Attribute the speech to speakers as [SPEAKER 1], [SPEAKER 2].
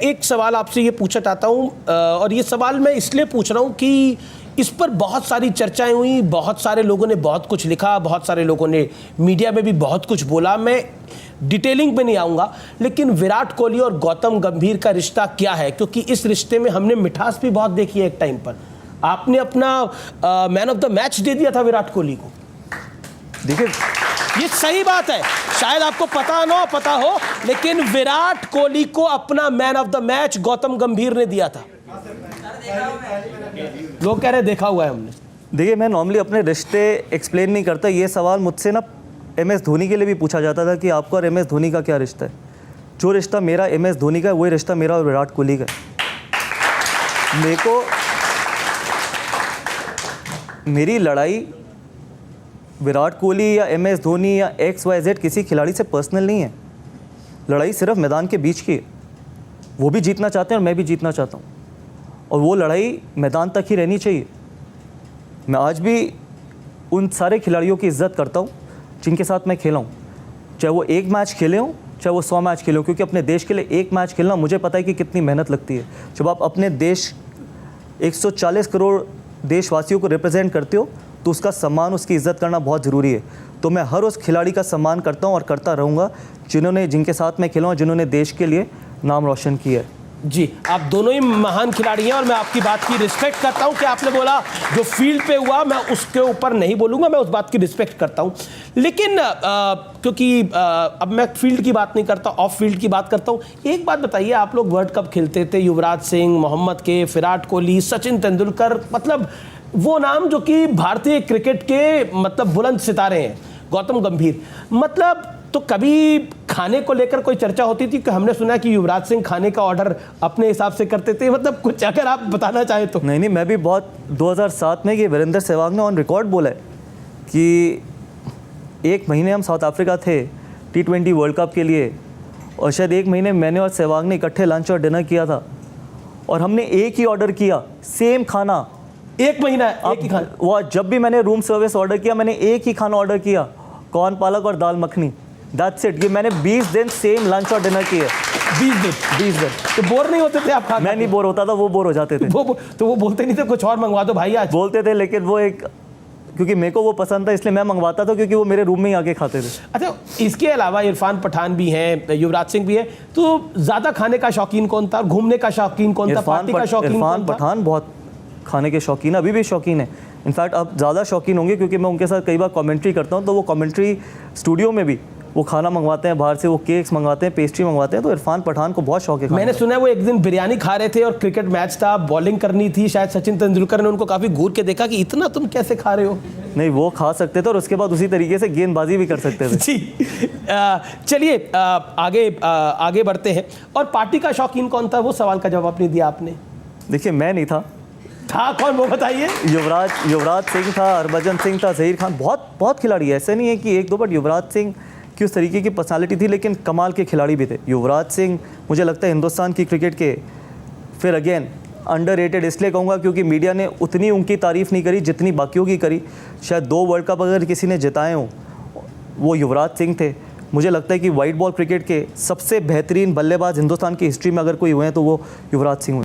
[SPEAKER 1] एक सवाल आपसे ये पूछना चाहता हूँ और ये सवाल मैं इसलिए पूछ रहा हूँ कि इस पर बहुत सारी चर्चाएं हुई, बहुत सारे लोगों ने बहुत कुछ लिखा, बहुत सारे लोगों ने मीडिया में भी बहुत कुछ बोला। मैं डिटेलिंग में नहीं आऊँगा, लेकिन विराट कोहली और गौतम गंभीर का रिश्ता क्या है, क्योंकि इस रिश्ते में हमने मिठास भी बहुत देखी है। एक टाइम पर आपने अपना मैन ऑफ द मैच दे दिया था विराट कोहली को। देखिए ये सही बात है, शायद आपको पता हो, लेकिन विराट कोहली को अपना man of the match Gautam गंभीर ने दिया था। लोग कह रहे देखा हुआ है हमने।
[SPEAKER 2] देखिए मैं नॉर्मली अपने रिश्ते एक्सप्लेन नहीं करता। ये सवाल मुझसे ना MS धोनी के लिए भी पूछा जाता था कि आपका और MS धोनी का क्या रिश्ता है। जो रिश्ता मेरा MS धोनी का है वही रिश्ता मेरा और विराट कोहली का है। मेरे को मेरी लड़ाई विराट कोहली या MS धोनी या XYZ किसी खिलाड़ी से पर्सनल नहीं है। लड़ाई सिर्फ मैदान के बीच की है। वो भी जीतना चाहते हैं और मैं भी जीतना चाहता हूँ, और वो लड़ाई मैदान तक ही रहनी चाहिए। मैं आज भी उन सारे खिलाड़ियों की इज़्ज़त करता हूँ जिनके साथ मैं खेला हूँ, चाहे वो एक मैच खेले हों चाहे वो 100 मैच खेले हों, क्योंकि अपने देश के लिए एक मैच खेलना मुझे पता है कि कितनी मेहनत लगती है। जब आप अपने देश 140 करोड़ देशवासियों को रिप्रेजेंट करते हो तो उसका सम्मान, उसकी इज़्ज़त करना बहुत ज़रूरी है। तो मैं हर उस खिलाड़ी का सम्मान करता हूँ और करता रहूँगा जिनके साथ मैं खेला हूँ, जिन्होंने देश के लिए नाम रोशन किया है।
[SPEAKER 1] जी, आप दोनों ही महान खिलाड़ी हैं और मैं आपकी बात की रिस्पेक्ट करता हूं कि आपने बोला जो फील्ड पे हुआ मैं उसके ऊपर नहीं बोलूंगा, मैं उस बात की रिस्पेक्ट करता हूं। लेकिन क्योंकि अब मैं फील्ड की बात नहीं करता, ऑफ फील्ड की बात करता हूं। एक बात बताइए, आप लोग वर्ल्ड कप खेलते थे, युवराज सिंह, मोहम्मद कैफ, विराट कोहली, सचिन तेंदुलकर, मतलब वो नाम जो कि भारतीय क्रिकेट के मतलब बुलंद सितारे हैं, गौतम गंभीर, मतलब तो कभी खाने को लेकर कोई चर्चा होती थी? कि हमने सुना कि युवराज सिंह खाने का ऑर्डर अपने हिसाब से करते थे, मतलब कुछ अगर आप बताना चाहें तो।
[SPEAKER 2] नहीं, मैं भी बहुत 2007 में ये वीरेंद्र सहवाग ने ऑन रिकॉर्ड बोला है कि 1 महीने हम साउथ अफ्रीका थे T20 वर्ल्ड कप के लिए, और शायद 1 महीने मैंने और सहवाग ने इकट्ठे लंच और डिनर किया था, और हमने एक ही ऑर्डर किया, सेम खाना।
[SPEAKER 1] 1 महीना एक ही खाना।
[SPEAKER 2] वो जब भी मैंने रूम सर्विस ऑर्डर किया, मैंने एक ही खाना ऑर्डर किया, कॉर्न पालक और दाल मखनी। That's it. ये मैंने 20 दिन सेम लंच और डिनर किए। 20 दिन।
[SPEAKER 1] तो बोर नहीं होते थे आप खाना?
[SPEAKER 2] मैं नहीं बोर होता था, वो बोर हो जाते थे।
[SPEAKER 1] तो वो बोलते नहीं थे कुछ और मंगवा दो भाई आज?
[SPEAKER 2] बोलते थे, लेकिन वो एक, क्योंकि मेरे को वो पसंद था इसलिए मैं मंगवाता था, क्योंकि वो मेरे रूम में ही आके खाते थे।
[SPEAKER 1] अच्छा, इसके अलावा इरफान पठान भी हैं, युवराज सिंह भी है, तो ज़्यादा खाने का शौकीन कौन था, घूमने का शौकीन कौन था, पार्टी का शौकीन कौन था?
[SPEAKER 2] इरफान पठान बहुत खाने के शौकीन, अभी भी शौकीन है। इनफैक्ट अब ज़्यादा शौकीन होंगे, क्योंकि मैं उनके साथ कई बार कमेंट्री करता हूँ, तो वो कमेंट्री स्टूडियो में भी वो खाना मंगवाते हैं बाहर से, वो केक्स मंगवाते हैं, पेस्ट्री मंगवाते हैं। तो इरफान पठान को बहुत शौक है।
[SPEAKER 1] मैंने सुना है वो एक दिन बिरयानी खा रहे थे और क्रिकेट मैच था, बॉलिंग करनी थी, शायद सचिन तेंदुलकर ने उनको काफ़ी घूर के देखा कि इतना तुम कैसे खा रहे हो।
[SPEAKER 2] नहीं, वो खा सकते थे और उसके बाद उसी तरीके से गेंदबाजी भी कर सकते थे।
[SPEAKER 1] जी, चलिए आगे बढ़ते हैं। और पार्टी का शौकीन कौन था, वो सवाल का जवाब नहीं दिया आपने।
[SPEAKER 2] देखिए मैं नहीं था
[SPEAKER 1] कौन, वो बताइए।
[SPEAKER 2] युवराज सिंह था, हरभजन सिंह था, ज़हीर खान, बहुत खिलाड़ी है, ऐसे नहीं है कि एक दो, बट युवराज सिंह की उस तरीके की पर्सनालिटी थी, लेकिन कमाल के खिलाड़ी भी थे। युवराज सिंह मुझे लगता है हिंदुस्तान की क्रिकेट के, फिर अगेन अंडररेटेड इसलिए कहूँगा क्योंकि मीडिया ने उतनी उनकी तारीफ़ नहीं करी जितनी बाकियों की करी। शायद 2 वर्ल्ड कप अगर किसी ने जिताए हों वो युवराज सिंह थे। मुझे लगता है कि वाइट बॉल क्रिकेट के सबसे बेहतरीन बल्लेबाज हिंदुस्तान की हिस्ट्री में अगर कोई हुए हैं तो वो युवराज सिंह हुए।